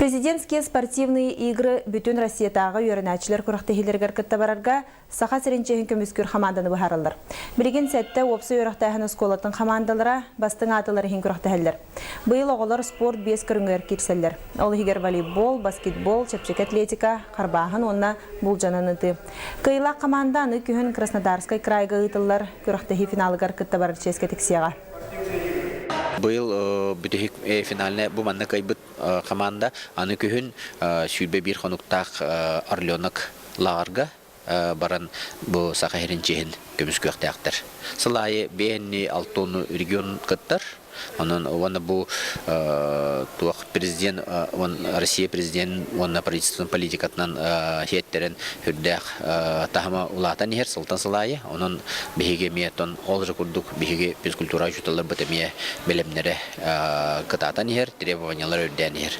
Президентские спортивные игры бүтін Россиятағы үйренәчілер күрақтығылергер кіттабарарға сақа сірінчеген көміскүр команданы бұхарылыр. Білген сәтті опсы үйрақтағын ұсколатын командалара бастың атылары хен күрақтығылыр. Бұйыл оғылар спорт 5 көріңгер керселер. Ол егер волейбол, баскетбол, чепчек атлетика, қарбағын онна бұл жананыды. Кыйла команданы күхін Краснодарскай крайға ұтылар күрақтығы финалығар кіттабарыр ческе тексияға. Был бүтек финальне бу манна кайбыт команда аны күһүн сүлбе бир хонуктак Орленок лагарга баран бу сахаринчехин көмүскөктәктер. Сылайы бенни алтон регион кыттар. Анан вона бу туак президент Россия президент вона правительственный политикатынан хеттерен хүрдәк тахма улатан хер султан сылайы. Анан биһиге метон олжы курдук биһиге физкультура жуталар бетемие белемнәре кытатан хер требованиялар өрдән хер.